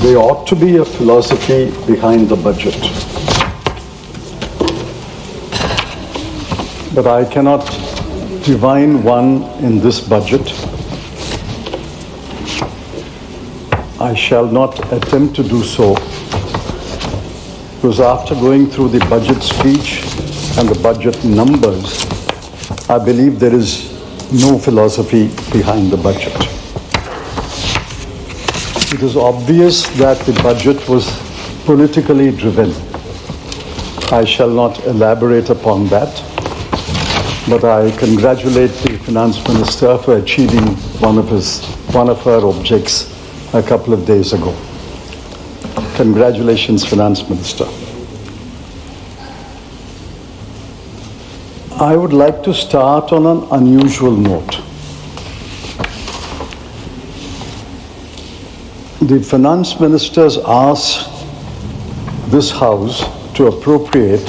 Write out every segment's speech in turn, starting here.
There ought to be a philosophy behind the budget. But I cannot divine one in this budget. I shall not attempt to do so, because after going through the budget speech and the budget numbers, I believe there is no philosophy behind the budget. It is obvious that the budget was politically driven. I shall not elaborate upon that, but I congratulate the Finance Minister for achieving one of her objects a couple of days ago. Congratulations, Finance Minister. I would like to start on an unusual note. The Finance Minister has asked this House to appropriate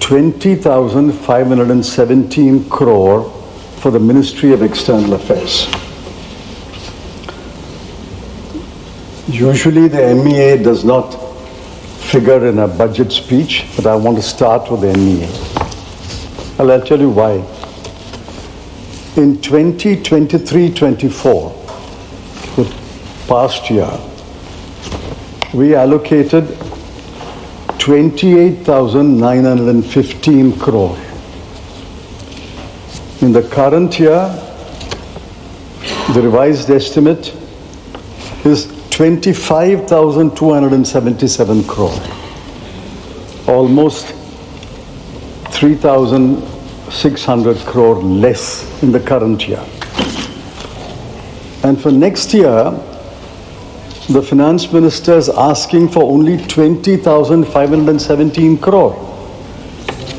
20,517 crore for the Ministry of External Affairs. Usually the MEA does not figure in a budget speech, but I want to start with the MEA. I'll tell you why. In 2023-24, the past year, we allocated 28,915 crore. In the current year, the revised estimate is 25,277 crore, almost 3,600 crore less in the current year. And for next year, the Finance Minister is asking for only 20,517 crore,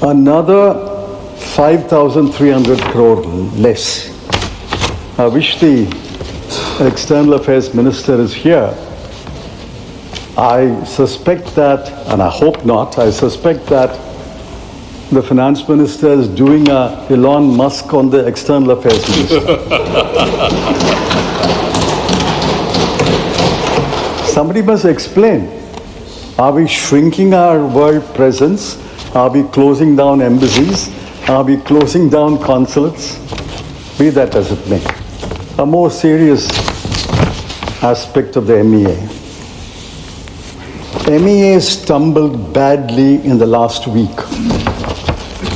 another 5,300 crore less. I wish the External Affairs Minister is here. I suspect that, and I hope not, I suspect that the Finance Minister is doing a Elon Musk on the External Affairs Minister. Somebody must explain. Are we shrinking our world presence? Are we closing down embassies? Are we closing down consulates? Be that as it may. A more serious aspect of the MEA. MEA stumbled badly in the last week,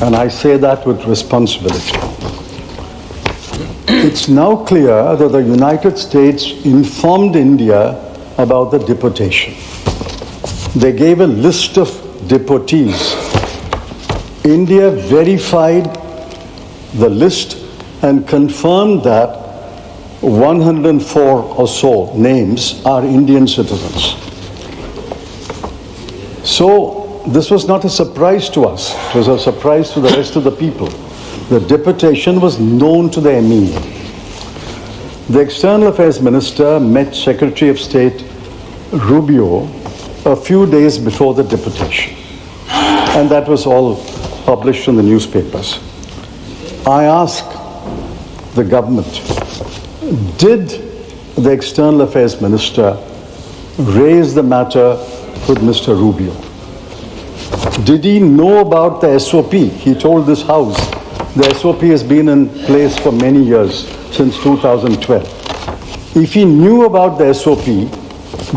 and I say that with responsibility. It's now clear that the United States informed India about the deportation. They gave a list of deportees. India verified the list and confirmed that 104 or so names are Indian citizens. So this was not a surprise to us. It was a surprise to the rest of the people. The deportation was known to the MEA. The External Affairs Minister met Secretary of State Rubio a few days before the deportation, and that was all published in the newspapers. I asked the government, did the External Affairs Minister raise the matter with Mr. Rubio? Did he know about the SOP? He told this House the SOP has been in place for many years, since 2012. If he knew about the SOP,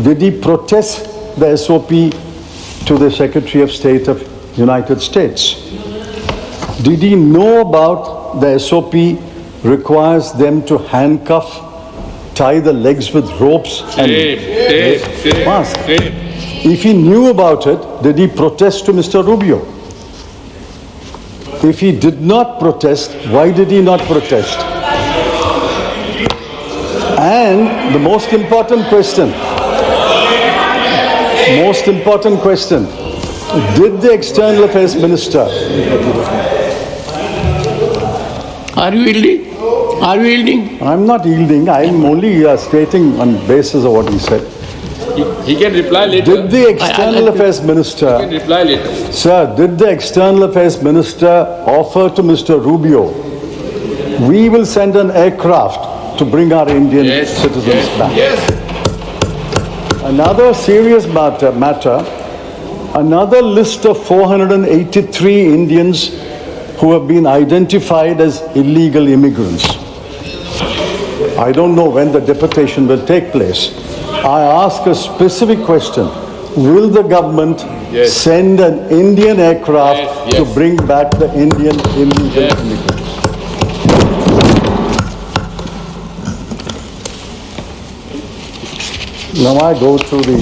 did he protest the SOP to the Secretary of State of United States? Did he know about the SOP requires them to handcuff, tie the legs with ropes and mask? If he knew about it, did he protest to Mr. Rubio? If he did not protest, why did he not protest? And the most important question, did the External Affairs Minister... Are you yielding? Are you yielding? I'm not yielding, I'm only stating on basis of what he said. He can reply later. Did the External Affairs Minister... He can reply later. Sir, did the External Affairs Minister offer to Mr. Rubio, we will send an aircraft to bring our Indian citizens back? Yes. Another serious matter, another list of 483 Indians who have been identified as illegal immigrants. I don't know when the deportation will take place. I ask a specific question. Will the government send an Indian aircraft to bring back the Indian illegal immigrants? Now I go to the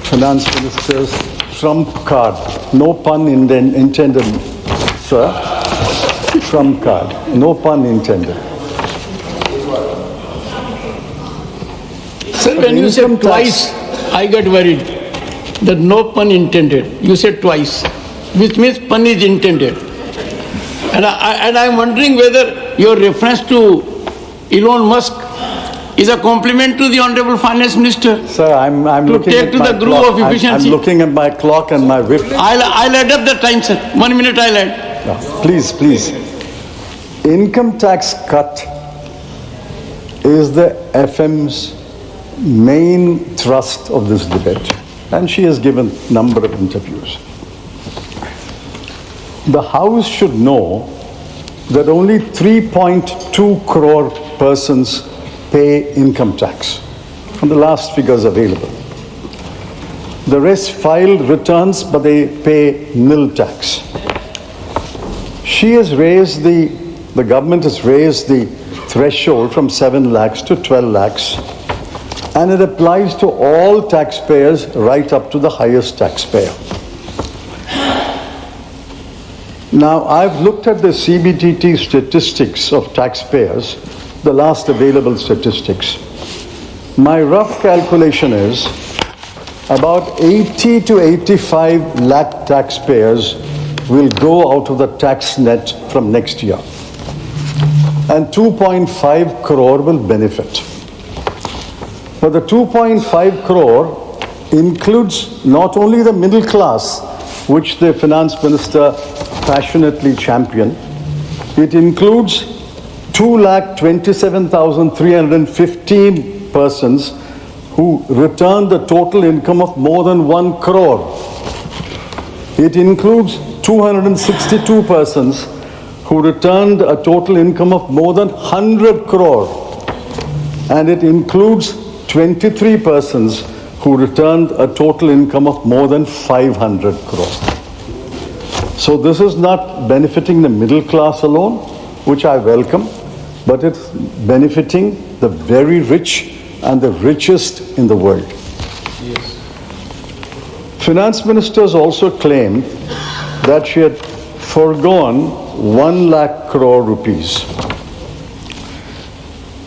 finance minister's trump card. No pun intended, sir. Trump card. No pun intended. Sir, when you said twice, I got worried that no pun intended. You said twice, which means pun is intended. And I'm wondering whether your reference to Elon Musk is a compliment to the Honorable Finance Minister. Sir, I'm to looking take at to my the groove clock. of efficiency. I'm looking at my clock and my whip. I'll add up the time, sir. 1 minute I'll add. No, please. Income tax cut is the FM's main thrust of this debate. And she has given a number of interviews. The House should know that only 3.2 crore persons pay income tax, from the last figures available. The rest filed returns, but they pay nil tax. She has raised the government has raised the threshold from 7 lakhs to 12 lakhs, and it applies to all taxpayers right up to the highest taxpayer. Now, I've looked at the CBTT statistics of taxpayers, the last available statistics. My rough calculation is about 80 to 85 lakh taxpayers will go out of the tax net from next year, and 2.5 crore will benefit. But the 2.5 crore includes not only the middle class, which the finance minister passionately championed, it includes 2,27,315 persons who returned a total income of more than 1 crore. It includes 262 persons who returned a total income of more than 100 crore. And it includes 23 persons who returned a total income of more than 500 crore. So this is not benefiting the middle class alone, which I welcome, but it's benefiting the very rich and the richest in the world. Yes. Finance ministers also claimed that she had foregone 1 lakh crore rupees.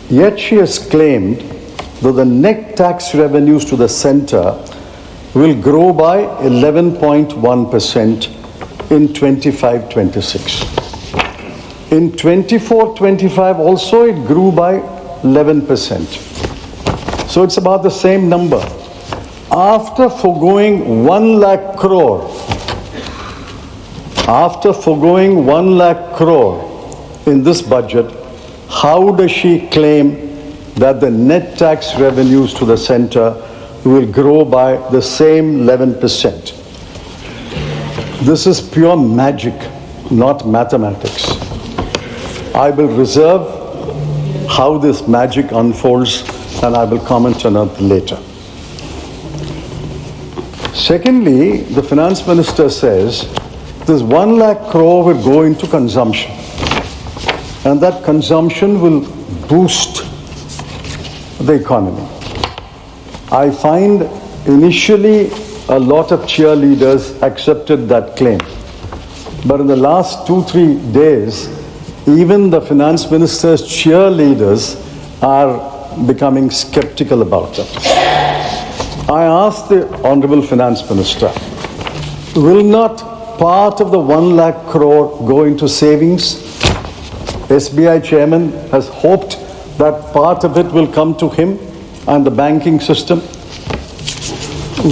Yet she has claimed that the net tax revenues to the center will grow by 11.1% in 25-26. In 24-25 also it grew by 11%. So it's about the same number. After foregoing 1 lakh crore, in this budget, how does she claim that the net tax revenues to the center will grow by the same 11%? This is pure magic, not mathematics. I will reserve how this magic unfolds, and I will comment on it later. Secondly, the finance minister says this 1 lakh crore will go into consumption, and that consumption will boost the economy. I find initially a lot of cheerleaders accepted that claim. But in the last 2-3 days, even the finance minister's cheerleaders are becoming skeptical about it. I asked the Honorable Finance Minister, will not part of the 1 lakh crore go into savings? SBI chairman has hoped that part of it will come to him and the banking system.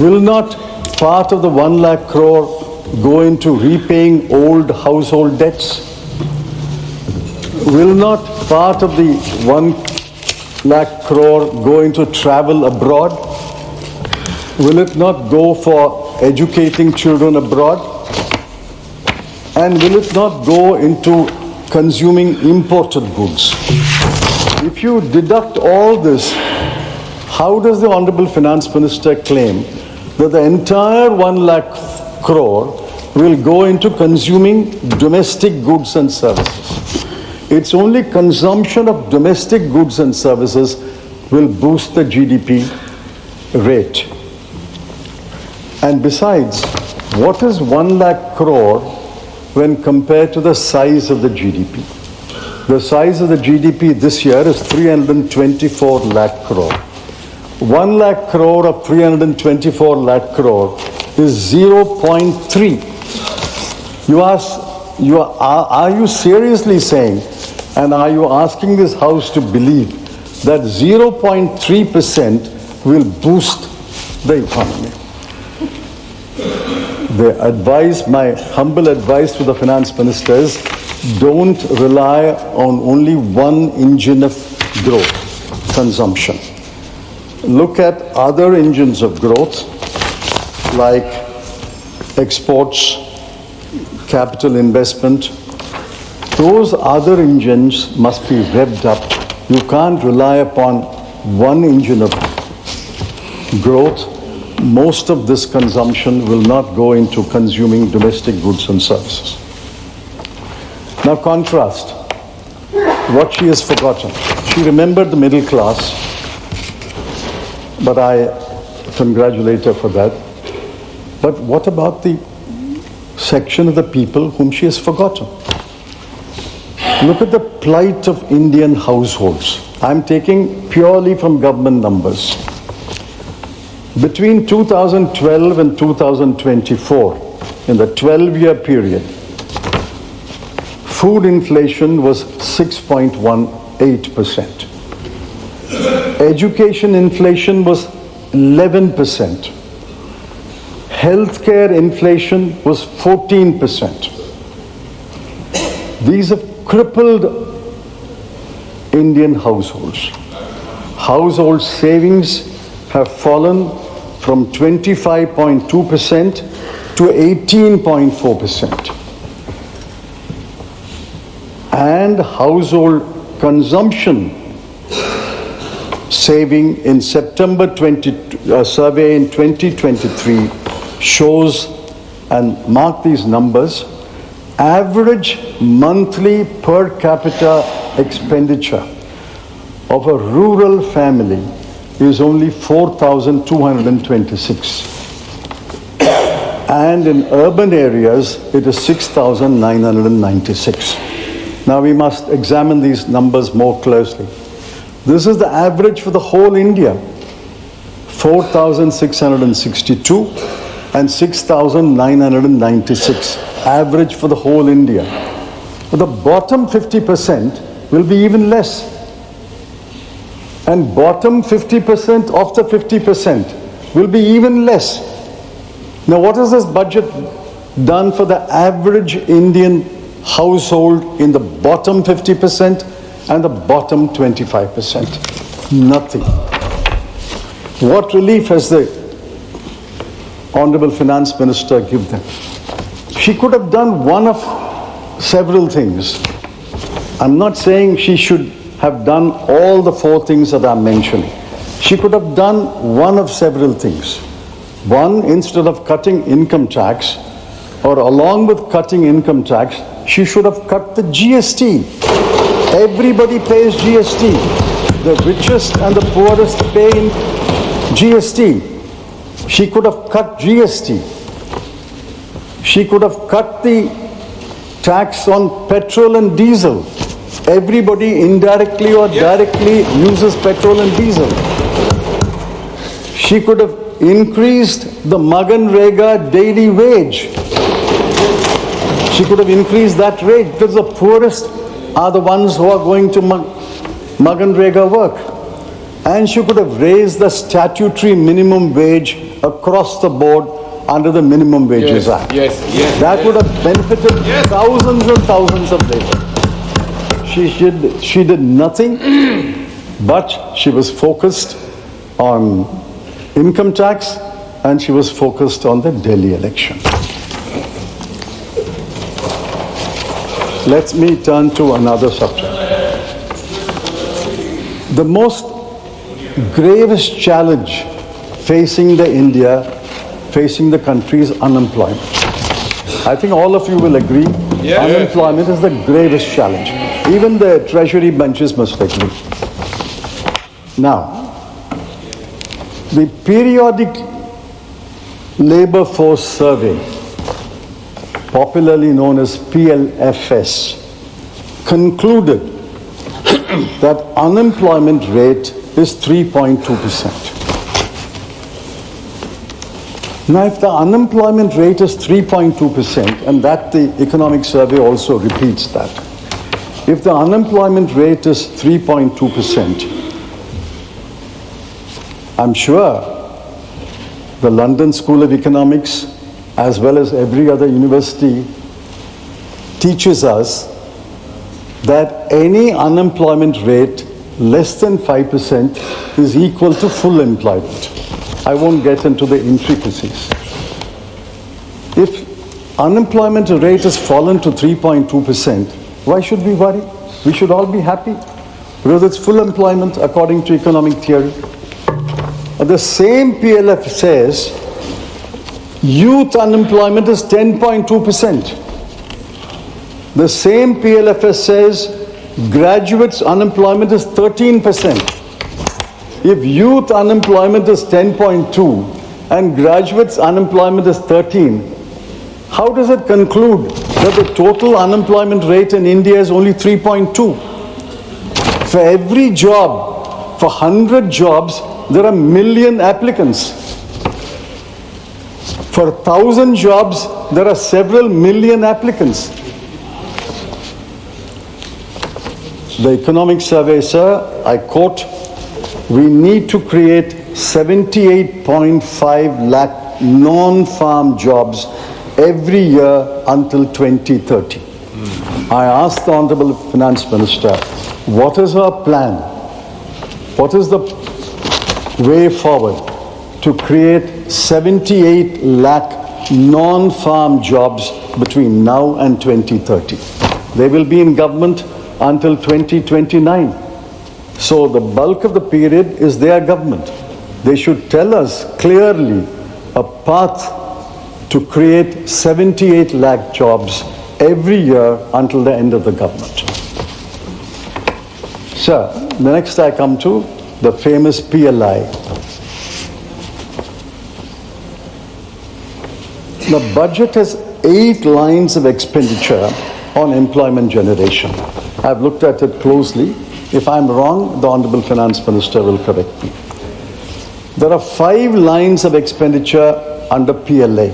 Will not part of the 1 lakh crore go into repaying old household debts? Will not part of the 1 lakh crore go into travel abroad? Will it not go for educating children abroad? And will it not go into consuming imported goods? If you deduct all this, how does the Honorable Finance Minister claim that the entire 1 lakh crore will go into consuming domestic goods and services? It's only consumption of domestic goods and services will boost the GDP rate. And besides, what is 1 lakh crore when compared to the size of the GDP? The size of the GDP this year is 324 lakh crore. 1 lakh crore of 324 lakh crore is 0.3. Are you seriously saying, and are you asking this House to believe that 0.3% will boost the economy? My humble advice to the Finance Minister is, don't rely on only one engine of growth, consumption. Look at other engines of growth like exports, capital investment. Those other engines must be revved up. You can't rely upon one engine of growth. Most of this consumption will not go into consuming domestic goods and services. Now contrast what she has forgotten. She remembered the middle class, but I congratulate her for that. But what about the section of the people whom she has forgotten? Look at the plight of Indian households. I'm taking purely from government numbers. Between 2012 and 2024, in the 12-year period, food inflation was 6.18%. Education inflation was 11%. Healthcare inflation was 14%. These have crippled Indian households. Household savings have fallen from 25.2% to 18.4%. And household consumption saving in September survey in 2023 shows, and mark these numbers, average monthly per capita expenditure of a rural family is only 4,226. And in urban areas, it is 6,996. Now we must examine these numbers more closely. This is the average for the whole India, 4,662 and 6,996, average for the whole India. But the bottom 50% will be even less. And bottom 50% of the 50% will be even less. Now what has this budget done for the average Indian household in the bottom 50% and the bottom 25%? Nothing. What relief has the Honorable Finance Minister given them? She could have done one of several things. I'm not saying she should have done all the 4 things that I'm mentioning. She could have done one of several things. One, instead of cutting income tax, or along with cutting income tax, she should have cut the GST. Everybody pays GST. The richest and the poorest pay in GST. She could have cut GST. She could have cut the tax on petrol and diesel. Everybody indirectly or directly uses petrol and diesel. She could have increased the Maganrega daily wage. She could have increased that rate because the poorest are the ones who are going to Maganrega work. And she could have raised the statutory minimum wage across the board under the Minimum Wages Act. That would have benefited thousands and thousands of laborers. She did nothing, but she was focused on income tax and she was focused on the Delhi election. Let me turn to another subject. The most gravest challenge facing the country is unemployment. I think all of you will agree, unemployment is the gravest challenge. Even the treasury benches must agree. Now, the periodic labor force survey, popularly known as PLFS, concluded that unemployment rate is 3.2%. Now, if the unemployment rate is 3.2%, and that the economic survey also repeats that, if the unemployment rate is 3.2%, I'm sure the London School of Economics, as well as every other university, teaches us that any unemployment rate less than 5% is equal to full employment. I won't get into the intricacies. If unemployment rate has fallen to 3.2%, why should we worry? We should all be happy because it's full employment according to economic theory. The same PLF says youth unemployment is 10.2%. The same PLFS says graduates unemployment is 13%. If youth unemployment is 10.2 and graduates unemployment is 13, how does it conclude that the total unemployment rate in India is only 3.2? For every job, for 100 jobs, there are a million applicants. For 1,000 jobs, there are several million applicants. The economic survey, sir, I quote, we need to create 78.5 lakh non-farm jobs every year until 2030. I asked the Honorable Finance Minister, what is her plan? What is the way forward to create 78 lakh non-farm jobs between now and 2030? They will be in government until 2029. So the bulk of the period is their government. They should tell us clearly a path to create 78 lakh jobs every year until the end of the government. Sir, the next I come to the famous PLI. The budget has 8 lines of expenditure on employment generation. I've looked at it closely. If I'm wrong, the Honorable Finance Minister will correct me. There are 5 lines of expenditure under PLA.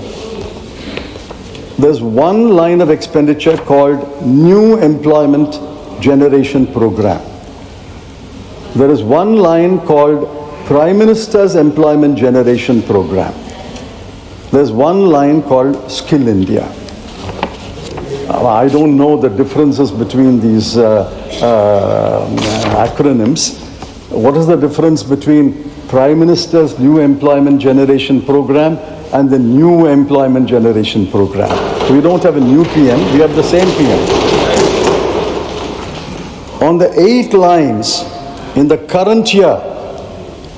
There's one line of expenditure called New Employment Generation Program. There is one line called Prime Minister's Employment Generation Program. There's one line called Skill India. I don't know the differences between these acronyms. What is the difference between Prime Minister's New Employment Generation Program and the New Employment Generation Program? We don't have a new PM, we have the same PM. On the 8 lines in the current year,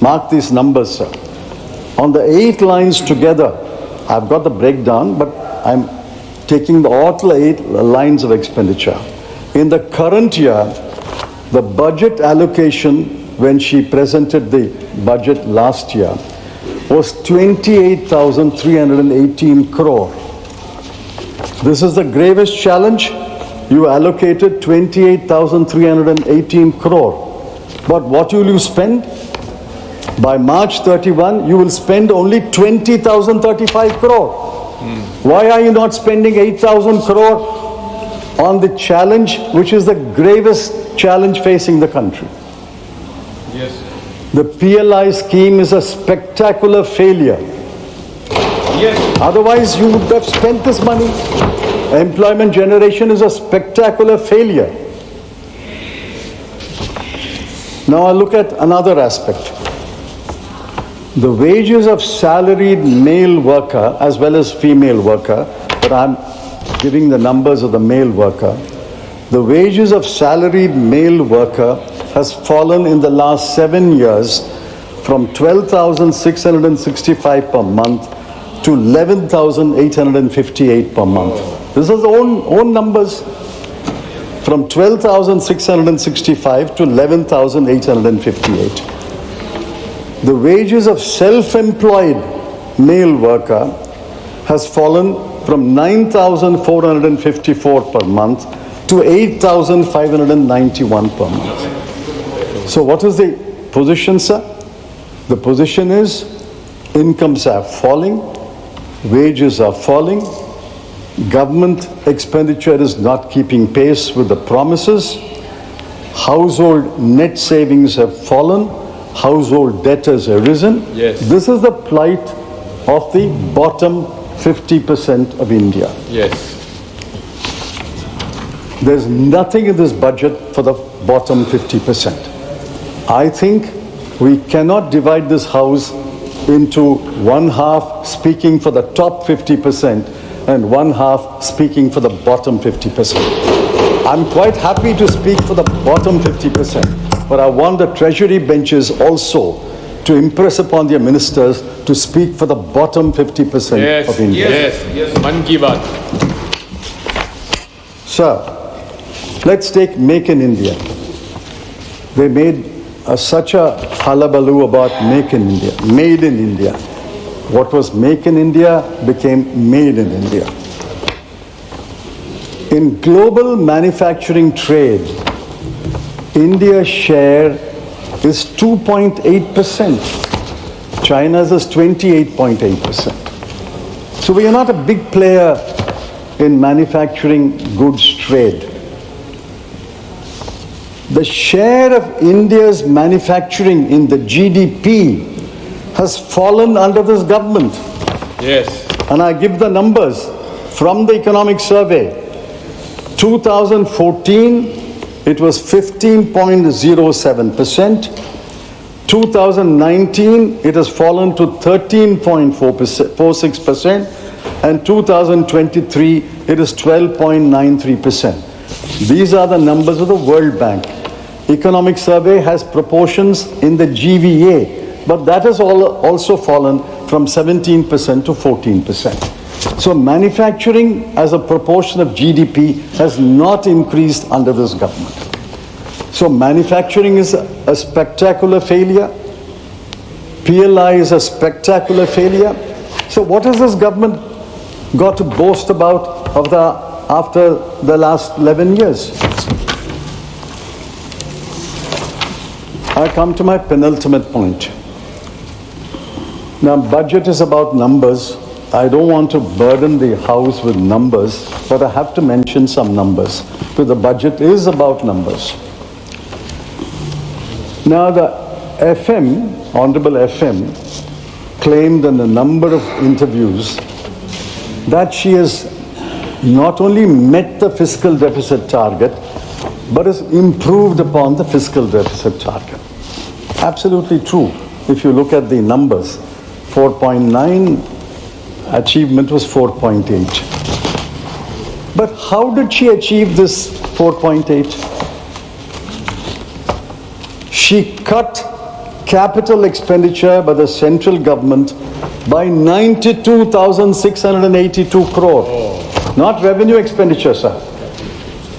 mark these numbers, sir. On the 8 lines together, I've got the breakdown, but I'm taking all 8 lines of expenditure. In the current year, the budget allocation when she presented the budget last year was 28,318 crore. This is the gravest challenge. You allocated 28,318 crore. But what will you spend? By March 31, you will spend only 20,035 crore. Why are you not spending 8,000 crore on the challenge, which is the gravest challenge facing the country? Yes. The PLI scheme is a spectacular failure. Yes. Otherwise, you would have spent this money. Employment generation is a spectacular failure. Now I look at another aspect. The wages of salaried male worker as well as female worker, but I'm giving the numbers of the male worker. The wages of salaried male worker has fallen in the last 7 years from 12,665 per month to 11,858 per month. This is own numbers. From 12,665 to 11,858. The wages of self-employed male worker has fallen from 9,454 per month to 8,591 per month. So what is the position, sir? The position is incomes are falling, wages are falling, government expenditure is not keeping pace with the promises, household net savings have fallen, household debt has arisen. Yes. This is the plight of the bottom 50% of India. Yes. There's nothing in this budget for the bottom 50%. I think we cannot divide this house into one half speaking for the top 50% and one half speaking for the bottom 50%. I'm quite happy to speak for the bottom 50%, but I want the treasury benches also to impress upon their ministers to speak for the bottom 50% Yes. of India. Yes. Man ki baat. Sir, let's take Make in India. They made such a hullabaloo about Make in India, Made in India. What was Make in India became Made in India. In global manufacturing trade, India's share is 2.8%. China's is 28.8%. So we are not a big player in manufacturing goods trade. The share of India's manufacturing in the GDP has fallen under this government. Yes. And I give the numbers from the economic survey. 2014, it was 15.07%. 2019, it has fallen to 13.46%. And 2023, it is 12.93%. These are the numbers of the World Bank. Economic survey has proportions in the GVA, but that has also fallen from 17% to 14%. So manufacturing as a proportion of GDP has not increased under this government. So manufacturing is a spectacular failure. PLI is a spectacular failure. So what has this government got to boast about after the last 11 years? I come to my penultimate point. Now, budget is about numbers. I don't want to burden the House with numbers, but I have to mention some numbers, because the budget is about numbers. Now, the FM, Honorable FM, claimed in a number of interviews that she has not only met the fiscal deficit target, but has improved upon the fiscal deficit target. Absolutely true. If you look at the numbers, 4.9, achievement was 4.8. But how did she achieve this 4.8? She cut capital expenditure by the central government by 92,682 crore. Not revenue expenditure, sir.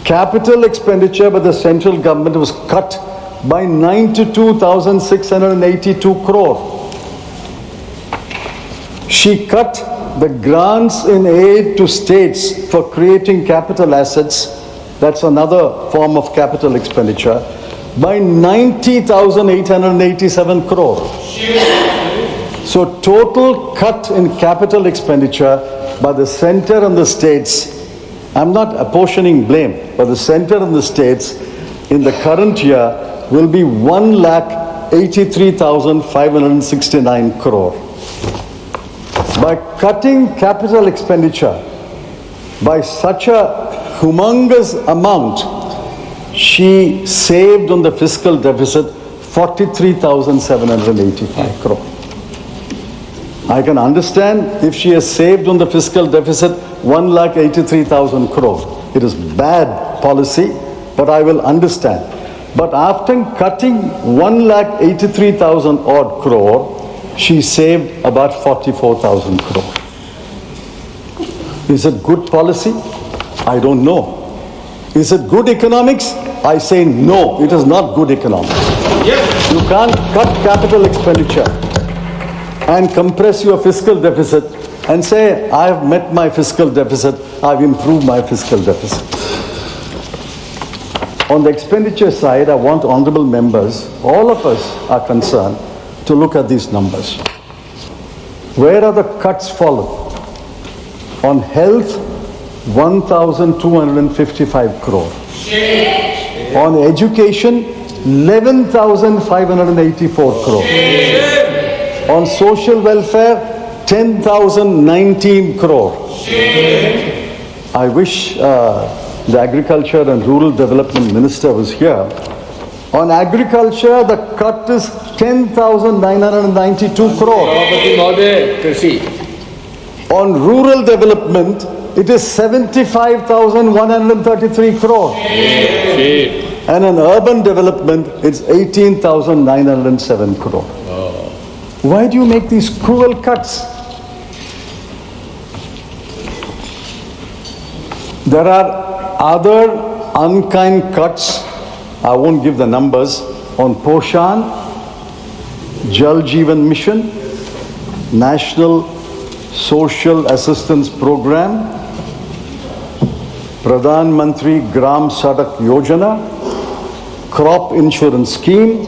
Capital expenditure by the central government was cut by 92,682 crore. She cut the grants in aid to states for creating capital assets, that's another form of capital expenditure, by 90,887 crore. So total cut in capital expenditure by the center and the states, I'm not apportioning blame, but the center and the states in the current year will be 1,83,569 crore. By cutting capital expenditure by such a humongous amount, she saved on the fiscal deficit 43,785 crore. I can understand if she has saved on the fiscal deficit 1,83,000 crore. It is bad policy, but I will understand. But after cutting 1,83,000 odd crore, she saved about 44,000 crore. Is it good policy? I don't know. Is it good economics? I say no, it is not good economics. You can't cut capital expenditure and compress your fiscal deficit and say, I have met my fiscal deficit, I've improved my fiscal deficit. On the expenditure side, I want honorable members, all of us are concerned, to look at these numbers. Where are the cuts fallen? On health, 1,255 crore. On education, 11,584 crore. On social welfare, 10,019 crore. I wish the Agriculture and Rural Development Minister was here. On agriculture, the cut is 10,992 crore. On rural development, it is 75,133 crore. And in urban development, it's 18,907 crore. Why do you make these cruel cuts? There are other unkind cuts, I won't give the numbers, on Poshan, Jal Jeevan Mission, National Social Assistance Program, Pradhan Mantri Gram Sadak Yojana, Crop Insurance Scheme,